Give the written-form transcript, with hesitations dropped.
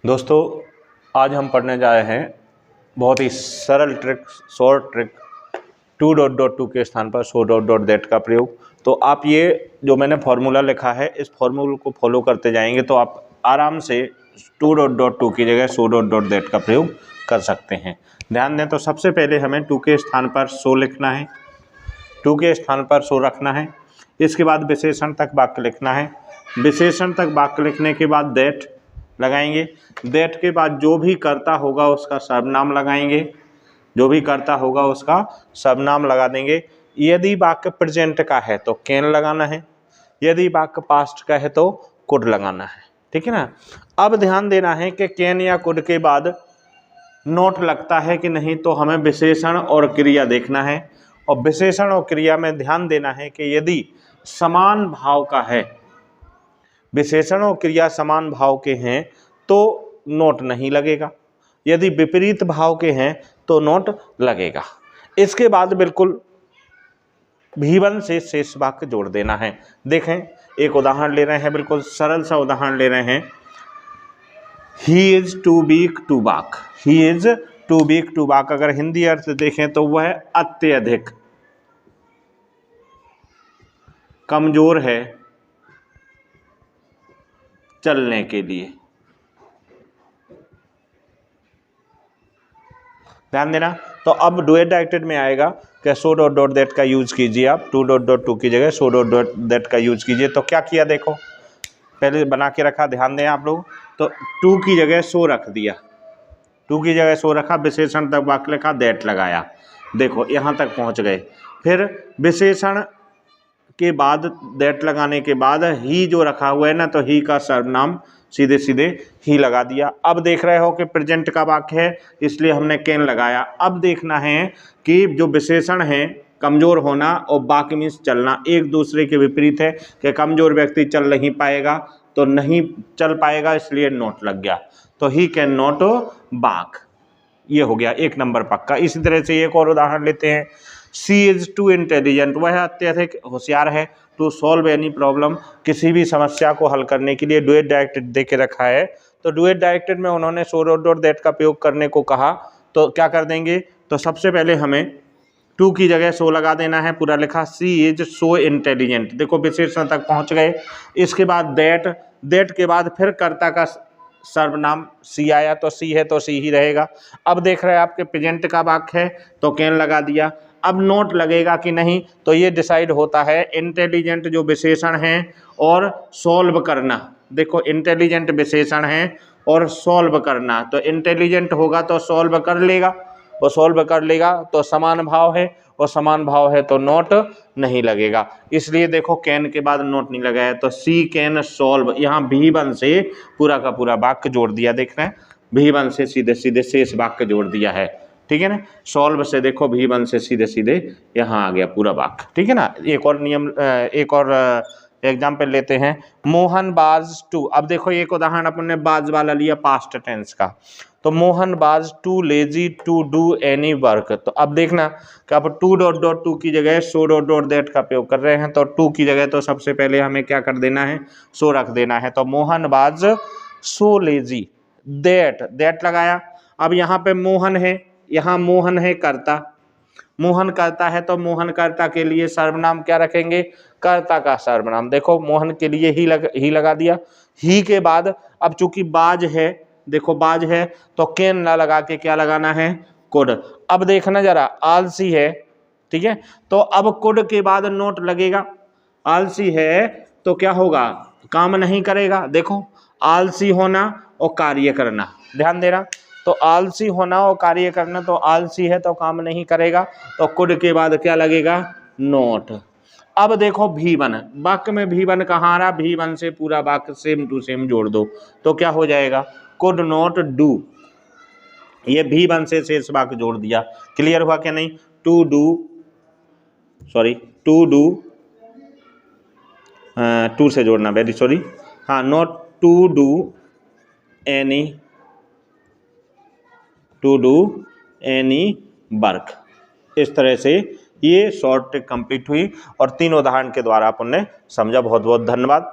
दोस्तों, आज हम पढ़ने जा रहे हैं बहुत ही सरल trick, short trick, to dot dot to के स्थान पर सो डॉट डॉट दैट का प्रयोग। तो आप ये जो मैंने फॉर्मूला लिखा है, इस फॉर्मूले को फॉलो करते जाएंगे तो आप आराम से टू डॉट डॉट टू की जगह सो डॉट डॉट दैट का प्रयोग कर सकते हैं। ध्यान दें, तो सबसे पहले हमें टू के स्थान पर सो लिखना है, टू के स्थान पर सो रखना है। इसके बाद विशेषण तक वाक्य लिखना है, विशेषण तक वाक्य लिखने के बाद दैट लगाएंगे, दैट के बाद जो भी कर्ता होगा उसका सर्वनाम लगाएंगे, जो भी कर्ता होगा उसका सर्वनाम लगा देंगे। यदि वाक्य प्रेजेंट का है तो कैन लगाना है, यदि वाक्य पास्ट का है तो कुड लगाना है। ठीक है ना। अब ध्यान देना है कि कैन या कुड के बाद नोट लगता है कि नहीं, तो हमें विशेषण और क्रिया देखना है। और विशेषण और क्रिया में ध्यान देना है कि यदि समान भाव का है, विशेषण और क्रिया समान भाव के हैं तो नोट नहीं लगेगा, यदि विपरीत भाव के हैं तो नोट लगेगा। इसके बाद बिल्कुल भी1 से शेष वाक्य जोड़ देना है। देखें, एक उदाहरण ले रहे हैं, बिल्कुल सरल सा उदाहरण ले रहे हैं। He is too weak to walk, he is too weak to walk अगर हिंदी अर्थ देखें तो वह अत्यधिक कमजोर है चलने के लिए। ध्यान देना, तो अब डू एट डायरेक्टेड में आएगा कि सो डॉट डॉट दैट का यूज कीजिए, आप टू डॉट डॉट टू की जगह सो डॉट डॉट दैट का यूज कीजिए। तो क्या किया, देखो पहले बना के रखा, ध्यान दें आप लोग। तो टू की जगह सो रख दिया, टू की जगह सो रखा, विशेषण तक वाक्य लिखा, दैट लगाया। देखो यहाँ तक पहुँच गए। फिर विशेषण के बाद दैट लगाने के बाद ही जो रखा हुआ है ना, तो ही का सर्वनाम सीधे सीधे ही लगा दिया। अब देख रहे हो कि प्रेजेंट का वाक्य है इसलिए हमने कैन लगाया। अब देखना है कि जो विशेषण है कमजोर होना और वाक्य मीन्स चलना एक दूसरे के विपरीत है, कि कमजोर व्यक्ति चल नहीं पाएगा तो नहीं चल पाएगा, इसलिए नोट लग गया। तो ही कैन नॉट वॉक, ये हो गया एक नंबर पक्का। इसी तरह से एक और उदाहरण लेते हैं। सी इज टू इंटेलिजेंट, वह अत्यधिक होशियार है टू सॉल्व एनी प्रॉब्लम, किसी भी समस्या को हल करने के लिए। डू एट डायरेक्टेड दे के रखा है, तो डू एट डायरेक्टेड में उन्होंने सो डॉट डॉट दैट का प्रयोग करने को कहा, तो क्या कर देंगे, तो सबसे पहले हमें टू की जगह सो लगा देना है, पूरा लिखा सी इज सो इंटेलिजेंट। देखो विशेषण तक पहुंच गए। इसके बाद दैट, दैट के बाद फिर कर्ता का सर्वनाम सी आया, तो सी है तो सी ही रहेगा। अब देख रहे हैं आपके प्रेजेंट का वाक्य है तो कैन लगा दिया। अब नोट लगेगा कि नहीं, तो ये डिसाइड होता है इंटेलिजेंट जो विशेषण है और सॉल्व करना। देखो इंटेलिजेंट विशेषण है और सॉल्व करना, तो इंटेलिजेंट होगा तो सॉल्व कर लेगा, वो सॉल्व कर लेगा तो समान भाव है, और समान भाव है तो नोट नहीं लगेगा। इसलिए देखो कैन के बाद नोट नहीं लगाया, तो सी कैन सॉल्व, यहाँ भी1 से पूरा का पूरा वाक्य जोड़ दिया। देख रहे हैं, भी1 से सीधे सीधे शेष वाक्य जोड़ दिया है। ठीक है ना। सॉल्व से देखो भी1 से सीधे सीधे यहाँ आ गया पूरा वाक्य। ठीक है ना। एक और नियम, एक और एग्जाम्पल लेते हैं। मोहन बाज टू, अब देखो एक उदाहरण अपन ने बाज वाला लिया पास्ट टेंस का, तो Mohan was too lazy to do any work. तो अब देखना कि अब टू डॉट डॉट टू की जगह सो डॉट डॉट दैट का प्रयोग कर रहे हैं, तो टू की जगह तो सबसे पहले हमें क्या कर देना है, सो रख देना है। तो मोहन बाज सो लेजी, दैट, दैट लगाया। अब यहाँ पे मोहन है, यहाँ मोहन है कर्ता, मोहन कर्ता है तो मोहन कर्ता के लिए सर्वनाम क्या रखेंगे, कर्ता का सर्वनाम। देखो मोहन के लिए ही लगा दिया। ही के बाद अब चूंकि बाज है, देखो बाज है तो कैन ना लगा के क्या लगाना है, कुड। अब देखना जरा, आलसी है, ठीक है, तो अब कुड के बाद नोट लगेगा। आलसी है तो क्या होगा, काम नहीं करेगा। देखो आलसी होना और कार्य करना, ध्यान देना, तो आलसी होना और कार्य करना, तो आलसी है तो काम नहीं करेगा, तो कुड के बाद क्या लगेगा, नोट। अब देखो भी1, वाक्य में भी1 कहाँ आ रहा, भी1 से पूरा वाक्य सेम टू सेम जोड़ दो, तो क्या हो जाएगा, कुड नॉट डू। ये भी1 से शेष वाक्य जोड़ दिया। क्लियर हुआ क्या नहीं। To do, sorry to do, to से जोड़ना, वेरी सॉरी, हाँ, not to do any, to do any work. इस तरह से ये शॉर्ट ट्रिक कंप्लीट हुई और 3 उदाहरण के द्वारा अपन ने समझा। बहुत बहुत धन्यवाद।